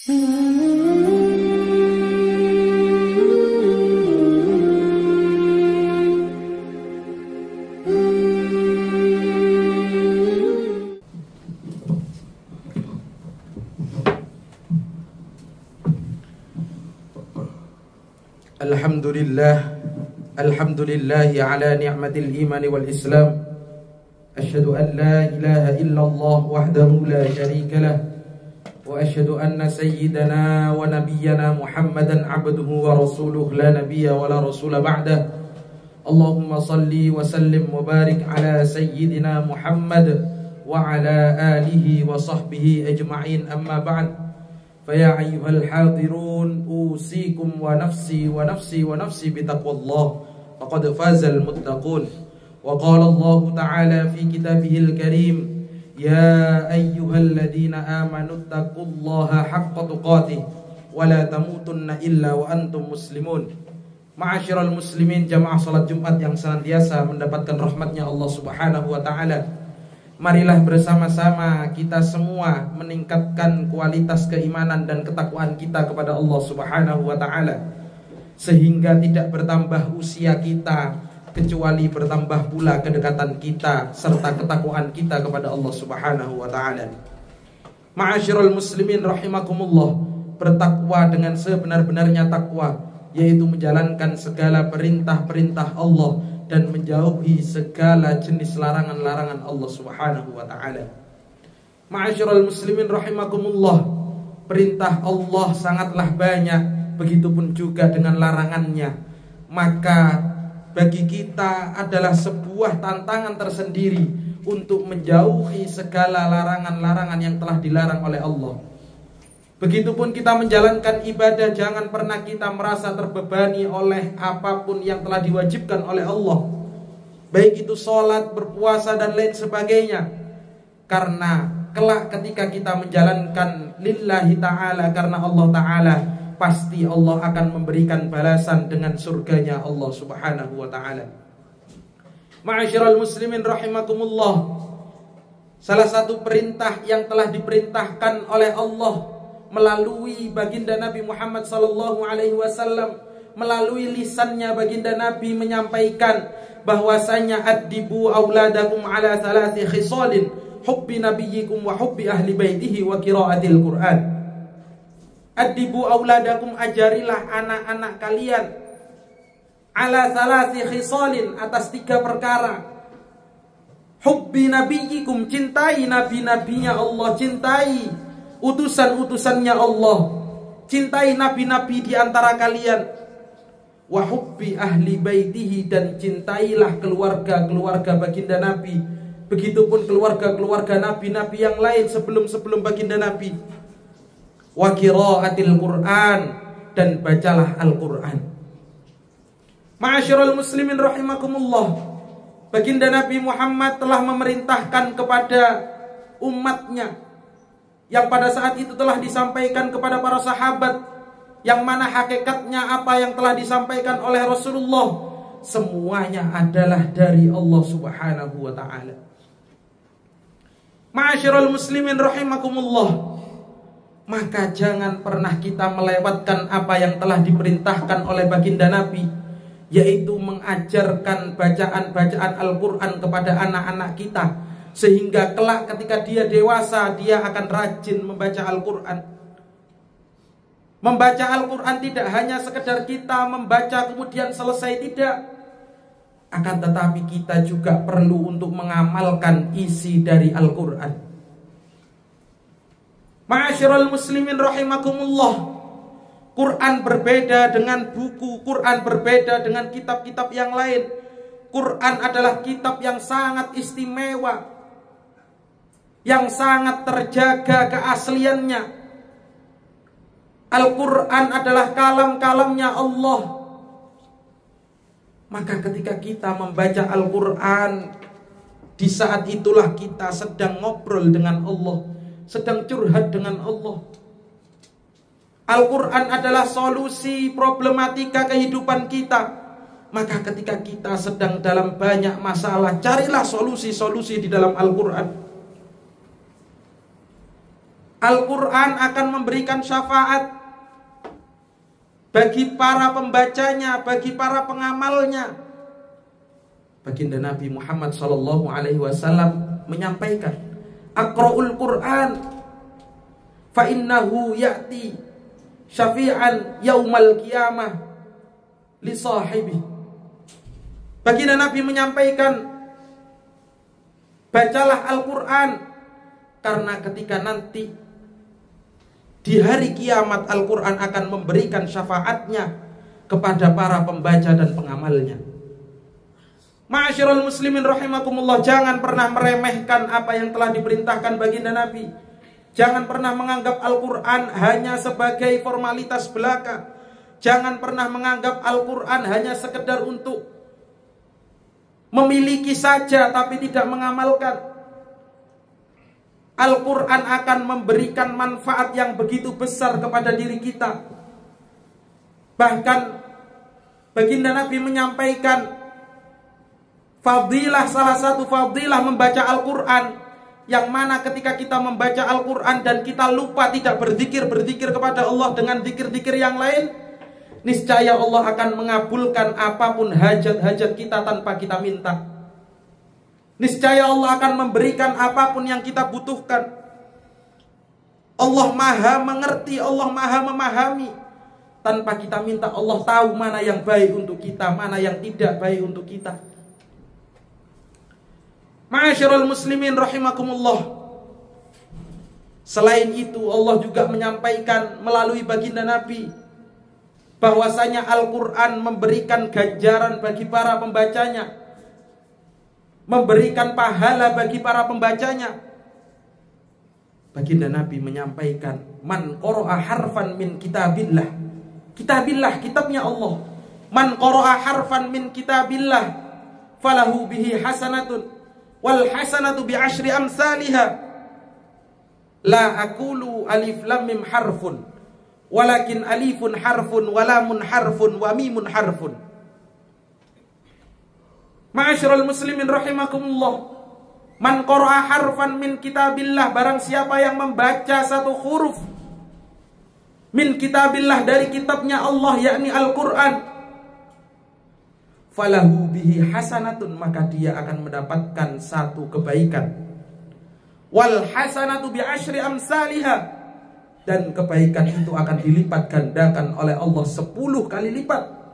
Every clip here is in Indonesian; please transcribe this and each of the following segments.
Alhamdulillah ala ni'matil iman wal islam. Asyhadu an la ilaha illallah wahdahu la syarika lah. Wa asyhadu anna sayyidana wa nabiyyana Muhammadan abduhu wa rasuluh la nabiyya wa la rasula ba'dah. Allahumma salli wa sallim wa barik ala sayyidina Muhammad wa ala alihi wa sahbihi ajma'in, amma ba'd. Faya ayyuhal hadirun, usikum wa nafsi bitaqwallah, faqad fazal muttaqun. Wa qala Allah ta'ala fi kitabihil karim, ya ayyuhalladzina amanu taqullaha haqqa tuqatih wa la tamutunna illa wa antum muslimun. Ma'asyiral muslimin, jamaah salat Jumat yang senantiasa mendapatkan rahmatnya Allah Subhanahu wa ta'ala. Marilah bersama-sama kita semua meningkatkan kualitas keimanan dan ketakwaan kita kepada Allah Subhanahu wa ta'ala, sehingga tidak bertambah usia kita, kecuali bertambah pula kedekatan kita serta ketakwaan kita kepada Allah Subhanahu wa ta'ala. Ma'asyiral muslimin rahimakumullah, bertakwa dengan sebenar-benarnya takwa, yaitu menjalankan segala perintah-perintah Allah dan menjauhi segala jenis larangan-larangan Allah Subhanahu wa ta'ala. Ma'asyiral muslimin rahimakumullah, perintah Allah sangatlah banyak, begitupun juga dengan larangannya. Maka bagi kita adalah sebuah tantangan tersendiri untuk menjauhi segala larangan-larangan yang telah dilarang oleh Allah. Begitupun kita menjalankan ibadah, jangan pernah kita merasa terbebani oleh apapun yang telah diwajibkan oleh Allah, baik itu sholat, berpuasa, dan lain sebagainya. Karena kelak ketika kita menjalankan lillahi ta'ala, karena Allah ta'ala, pasti Allah akan memberikan balasan dengan surganya Allah Subhanahu wa ta'ala. Ma'asyiral muslimin rahimakumullah, salah satu perintah yang telah diperintahkan oleh Allah melalui baginda Nabi Muhammad sallallahu alaihi wasallam, melalui lisannya baginda Nabi menyampaikan bahwasanya addibu auladakum ala thalathi khisalin, hubbi nabiyyikum wa hubbi ahli baitihi wa qiraatil Qur'an. Addibu auladakum, ajarilah anak-anak kalian, ala thalathi khisalin, atas 3 perkara. Hubbi nabiyyikum, cintai nabi-nabinya Allah, cintai utusan-utusannya Allah, cintai nabi-nabi di antara kalian. Wa hubbi ahli baitihi, dan cintailah keluarga-keluarga baginda Nabi, begitupun keluarga-keluarga nabi-nabi yang lain sebelum baginda Nabi. Wa qiraatil Qur'an, dan bacalah Al-Qur'an. Ma'asyiral muslimin rahimakumullah, baginda Nabi Muhammad telah memerintahkan kepada umatnya, yang pada saat itu telah disampaikan kepada para sahabat, yang mana hakikatnya apa yang telah disampaikan oleh Rasulullah semuanya adalah dari Allah Subhanahu wa ta'ala. Ma'asyiral muslimin rahimakumullah, maka jangan pernah kita melewatkan apa yang telah diperintahkan oleh baginda Nabi, yaitu mengajarkan bacaan-bacaan Al-Quran kepada anak-anak kita, sehingga kelak ketika dia dewasa, dia akan rajin membaca Al-Quran. Membaca Al-Quran tidak hanya sekedar kita membaca kemudian selesai, tidak. Akan tetapi kita juga perlu untuk mengamalkan isi dari Al-Quran. Ma'asyiral muslimin rahimakumullah, Quran berbeda dengan buku, Quran berbeda dengan kitab-kitab yang lain. Quran adalah kitab yang sangat istimewa, yang sangat terjaga keasliannya. Al-Quran adalah kalam-kalamnya Allah. Maka ketika kita membaca Al-Quran, di saat itulah kita sedang ngobrol dengan Allah, sedang curhat dengan Allah. Al-Quran adalah solusi problematika kehidupan kita. Maka ketika kita sedang dalam banyak masalah, carilah solusi-solusi di dalam Al-Quran. Al-Quran akan memberikan syafaat bagi para pembacanya, bagi para pengamalnya. Baginda Nabi Muhammad SAW menyampaikan, Aqra'ul Quran fa innahu ya'ti syafi'an yaumal qiyamah li sahibi. Baginda Nabi menyampaikan, bacalah Al-Quran, karena ketika nanti di hari kiamat Al-Quran akan memberikan syafaatnya kepada para pembaca dan pengamalnya. Ma'asyiral muslimin rahimakumullah, jangan pernah meremehkan apa yang telah diperintahkan baginda Nabi. Jangan pernah menganggap Al-Quran hanya sebagai formalitas belaka. Jangan pernah menganggap Al-Quran hanya sekedar untuk memiliki saja tapi tidak mengamalkan. Al-Quran akan memberikan manfaat yang begitu besar kepada diri kita. Bahkan baginda Nabi menyampaikan fadilah, salah satu fadilah membaca Al-Quran, yang mana ketika kita membaca Al-Quran dan kita lupa tidak berzikir kepada Allah dengan zikir-zikir yang lain, niscaya Allah akan mengabulkan apapun hajat-hajat kita tanpa kita minta. Niscaya Allah akan memberikan apapun yang kita butuhkan. Allah maha mengerti, Allah maha memahami. Tanpa kita minta, Allah tahu mana yang baik untuk kita, mana yang tidak baik untuk kita. Ma'asyiral muslimin rahimakumullah. Selain itu, Allah juga menyampaikan melalui baginda Nabi bahwasanya Al-Quran memberikan ganjaran bagi para pembacanya, memberikan pahala bagi para pembacanya. Baginda Nabi menyampaikan, man qara'a harfan min kitabillah. Kitabillah, kitabnya Allah. Man qara'a harfan min kitabillah falahu bihi hasanatun wal hasanatu bi asyri amsalihha. La aqulu alif lam mim harfun walakin alifun harfun wa lamun harfun wa mimun harfun. Ma'asyiral muslimin rahimakumullah, man qara'a harfan min kitabillah, barang siapa yang membaca satu huruf min kitabillah, dari kitabnya Allah, yakni Al-Quran, falahu bihi hasanatun, maka dia akan mendapatkan satu kebaikan. Wal hasanatu bi asyri amsalihha, dan kebaikan itu akan dilipat gandakan oleh Allah 10 kali lipat.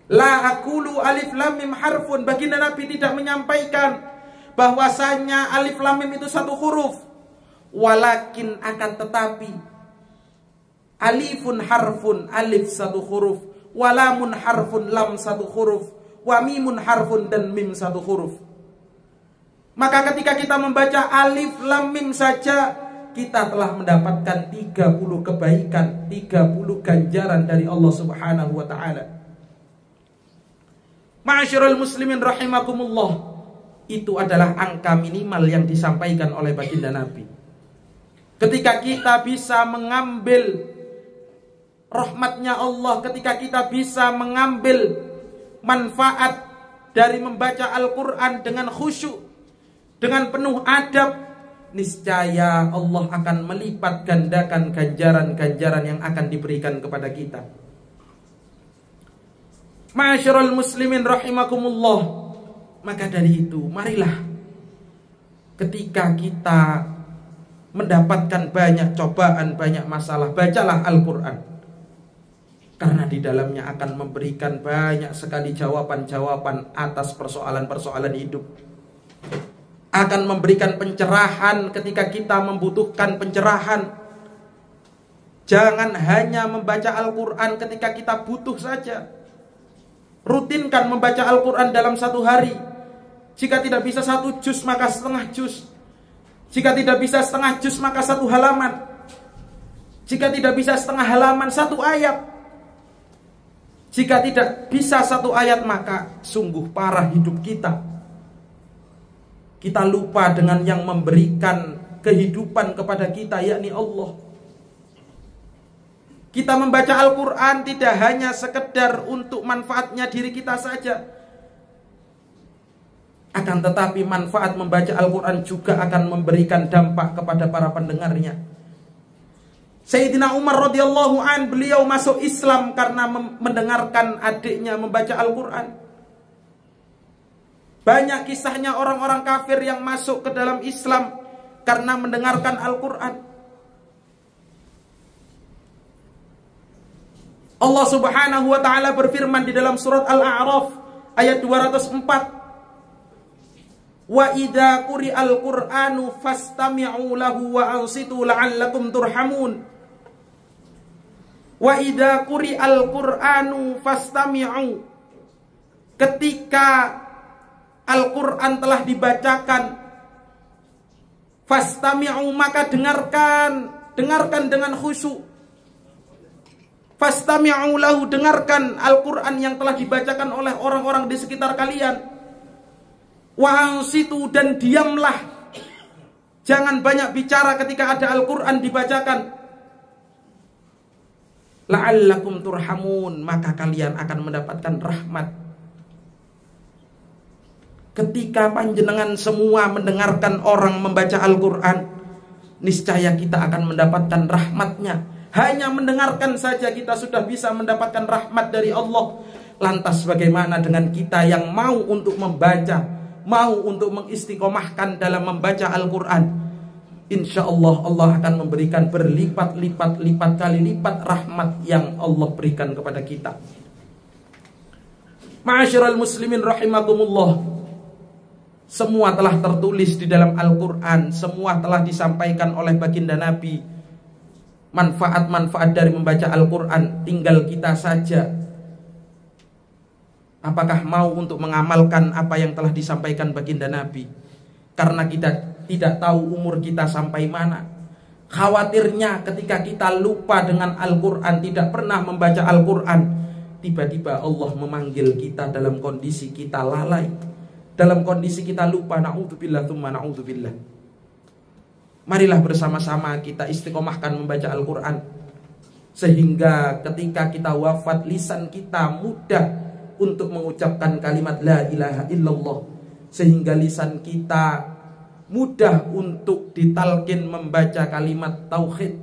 La aqulu alif lam mim harfun, baginda Nabi tidak menyampaikan bahwasanya alif lam mim itu satu huruf, walakin akan tetapi alifun harfun, alif satu huruf, walamun harfun, lam satu huruf, wa mimun harfun, dan mim satu huruf. Maka ketika kita membaca alif lam mim saja, kita telah mendapatkan 30 kebaikan, 30 ganjaran dari Allah Subhanahu wa ta'ala. Ma'asyiral muslimin rahimakumullah, itu adalah angka minimal yang disampaikan oleh baginda Nabi. Ketika kita bisa mengambil rahmatnya Allah, ketika kita bisa mengambil manfaat dari membaca Al-Quran dengan khusyuk, dengan penuh adab, niscaya Allah akan melipat gandakan ganjaran-ganjaran yang akan diberikan kepada kita. Ma'asyiral muslimin rahimakumullah, maka dari itu marilah ketika kita mendapatkan banyak cobaan, banyak masalah, bacalah Al-Quran, karena di dalamnya akan memberikan banyak sekali jawaban-jawaban atas persoalan-persoalan hidup. Akan memberikan pencerahan ketika kita membutuhkan pencerahan. Jangan hanya membaca Al-Quran ketika kita butuh saja. Rutinkan membaca Al-Quran dalam satu hari. Jika tidak bisa 1 juz, maka setengah juz. Jika tidak bisa setengah juz, maka 1 halaman. Jika tidak bisa setengah halaman, 1 ayat. Jika tidak bisa 1 ayat, maka sungguh parah hidup kita. Kita lupa dengan yang memberikan kehidupan kepada kita, yakni Allah. Kita membaca Al-Quran tidak hanya sekedar untuk manfaatnya diri kita saja. Akan tetapi manfaat membaca Al-Quran juga akan memberikan dampak kepada para pendengarnya. Sayyidina Umar radhiyallahu an, beliau masuk Islam karena mendengarkan adiknya membaca Al-Quran. Banyak kisahnya orang-orang kafir yang masuk ke dalam Islam karena mendengarkan Al-Quran. Allah subhanahu wa ta'ala berfirman di dalam surat Al-A'raf ayat 204. Wa idza quri'al Qur'anu fastami'u lahu wa ansitu la'allakum turhamun. Wa idza quri'al Qur'anu fastami'u. Ketika Al-Quran telah dibacakan, fastami'u, maka dengarkan dengan khusyuk. Fastami'u lahu, dengarkan Al-Quran yang telah dibacakan oleh orang-orang di sekitar kalian. Wa ansitu, dan diamlah. Jangan banyak bicara ketika ada Al-Quran dibacakan. La'allakum turhamun, maka kalian akan mendapatkan rahmat. Ketika panjenengan semua mendengarkan orang membaca Al-Quran, niscaya kita akan mendapatkan rahmatnya. Hanya mendengarkan saja kita sudah bisa mendapatkan rahmat dari Allah. Lantas bagaimana dengan kita yang mau untuk membaca, mau untuk mengistiqomahkan dalam membaca Al-Quran? Insya Allah, Allah akan memberikan berlipat-lipat kali lipat rahmat yang Allah berikan kepada kita. Ma'asyiral muslimin rahimakumullah. Semua telah tertulis di dalam Al-Quran, semua telah disampaikan oleh baginda Nabi. Manfaat-manfaat dari membaca Al-Quran, tinggal kita saja apakah mau untuk mengamalkan apa yang telah disampaikan baginda Nabi. Karena kita tidak tahu umur kita sampai mana. Khawatirnya ketika kita lupa dengan Al-Quran, tidak pernah membaca Al-Quran, tiba-tiba Allah memanggil kita dalam kondisi kita lalai, dalam kondisi kita lupa. Na'udzubillah tsumma na'udzubillah. Marilah bersama-sama kita istiqomahkan membaca Al-Quran, sehingga ketika kita wafat, lisan kita mudah untuk mengucapkan kalimat la ilaha illallah, sehingga lisan kita mudah untuk ditalkin membaca kalimat tauhid,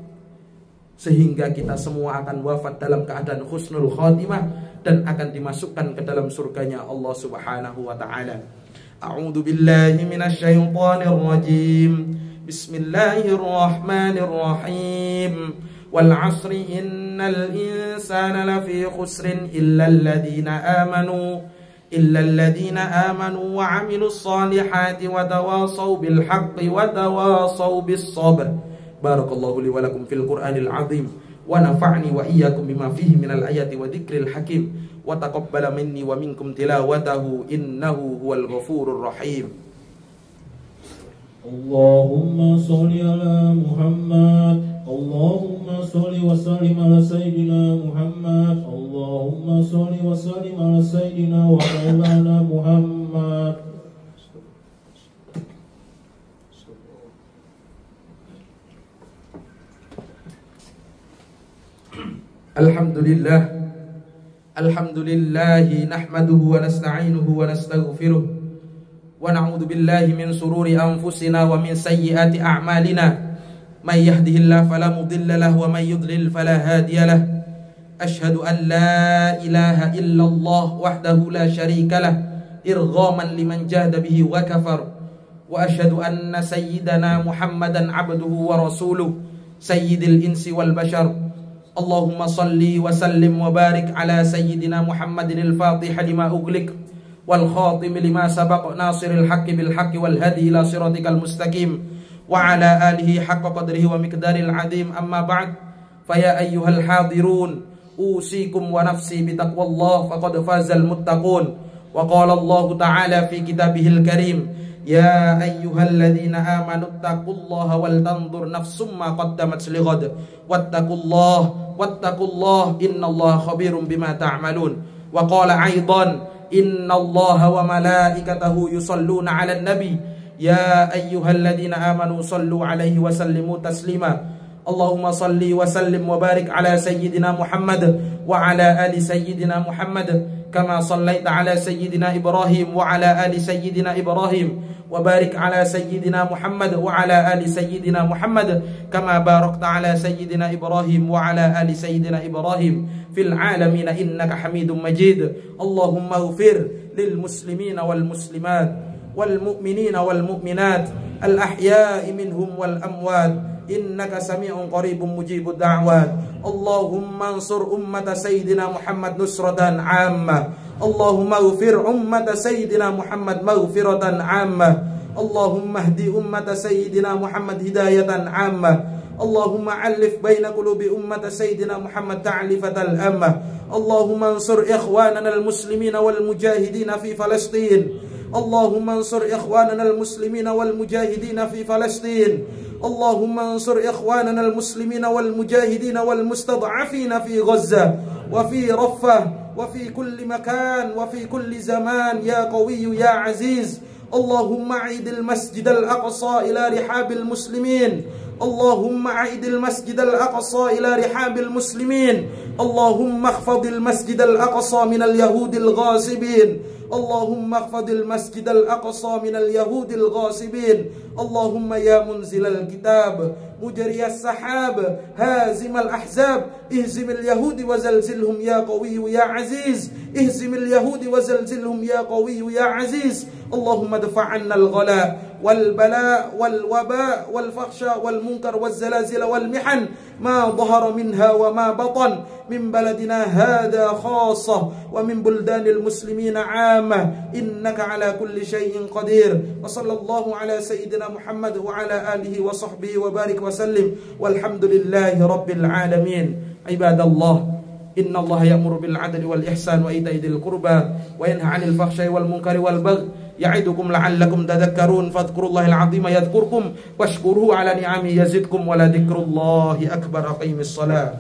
sehingga kita semua akan wafat dalam keadaan husnul khotimah dan akan dimasukkan ke dalam surganya Allah subhanahu wa ta'ala. A'udzu billahi minasyaitonir rajim. Bismillahirrahmanirrahim. Wal 'asri innal insana lafi khusrin illa alladhina amanu wa 'amilus solihati wa tawasaw bil haqqi wa tawasaw bis sabr. Barakallahu li wa lakum fil Qur'anil 'azim wa nafa'ni wa iyyakum bima fihi minal ayati wa dzikril hakim wa taqabbala minni wa minkum tilawatahu innahu huwal ghafurur rahim. Allahumma sholli ala Muhammad. Allahumma sholli wa sallim ala Sayyidina Muhammad. Allahumma sholli wa sallim ala Sayyidina wa maulana Muhammad. Alhamdulillahi nahmaduhu wa nasta'inuhu wa nastaghfiruh wa na'udzu billahi min sururi anfusina wa min sayyiati a'malina. May yahdihillahu fala mudilla lahu wa may yudlil fala hadiya lahu. Asyhadu an la ilaha illallah wahdahu la syarika lah irghaman liman jahada bihi wa kafar. Wa asyhadu anna sayyidana Muhammadan abduhu wa rasuluh sayyidil insi wal bashar. Allahumma salli wa sallim wa barik ala sayyidina Muhammadin al-fatih lima ughliq wal khatim lima sabaq nasiril haqqi bil haqqi wal hadi ila siratikal mustaqim wa ala alihi haqqa qadrihi wa miqdaril azim. Amma ba'd, fa ya ayyuhal hadirun usikum wa nafsi bi taqwallah faqad fazal muttaqun. Wa qala Allah ta'ala fi kitabihil karim, ya ayyuhalladzina amanu taqullaha wal tanzur nafsum ma qaddamat lighad wattaqullah innallaha khabirum bima ta'malun. Wa qala aidan, innallaha wa malaikatahu yusalluna 'alan nabi ya ayyuhalladzina amanu sallu 'alaihi wa sallimu taslima. Allahumma salli wa sallim wa barik ala sayyidina Muhammad wa ala ali sayyidina Muhammad كما صليت على سيدنا إبراهيم وعلى آل سيدنا إبراهيم وبارك على سيدنا محمد وعلى آل سيدنا محمد كما باركت على سيدنا إبراهيم وعلى آل سيدنا إبراهيم في العالمين إنك حميد مجيد. اللهم اغفر للمسلمين والمسلمات والمؤمنين والمؤمنات الأحياء منهم والأموات إنك سميع قريب مجيب الدعوات. اللهم انصر أمة سيدنا محمد نصرة عامة. اللهم اغفر أمة سيدنا محمد مغفرة عامة. اللهم اهدي أمة سيدنا محمد هداية عامة. اللهم علف بين قلوب أمة سيدنا محمد تعلفة الأمة. اللهم انصر إخواننا المسلمين والمجاهدين في فلسطين. اللهم انصر إخواننا المسلمين والمجاهدين في فلسطين. اللهم انصر إخواننا المسلمين والمجاهدين والمستضعفين في غزة وفي رفح وفي كل مكان وفي كل زمان يا قوي يا عزيز. اللهم أعيد المسجد الأقصى إلى رحاب المسلمين. اللهم أعيد المسجد الأقصى إلى رحاب المسلمين. اللهم اخفض المسجد الأقصى من اليهود الغاصبين. اللهم اخفض المسجد الأقصى من اليهود الغاصبين. اللهم يا منزل الكتاب مجري السحاب هازم الأحزاب اهزم اليهود وزلزلهم يا قوي يا عزيز. اهزم اليهود وزلزلهم يا قوي يا عزيز. اللهم ادفع عنا الغلاء والبلاء والوباء والفحشاء والمنكر والزلازل والمحن ما ظهر منها وما بطن من بلدنا هذا خاصة ومن بلدان المسلمين عامة إنك على كل شيء قدير. وصلى الله على سيدنا محمد وعلى آله وصحبه وبارك وسلم والحمد لله رب العالمين. عباد الله إن الله يأمر بالعدل والإحسان وإيتاء ذي القربى وينهى عن الفحشاء والمنكر والبغي يعظكم لعلكم تذكرون. فاذكروا الله العظيم يذكركم واشكروه على نعمه يزدكم ولذكر الله أكبر. أقيموا الصلاة.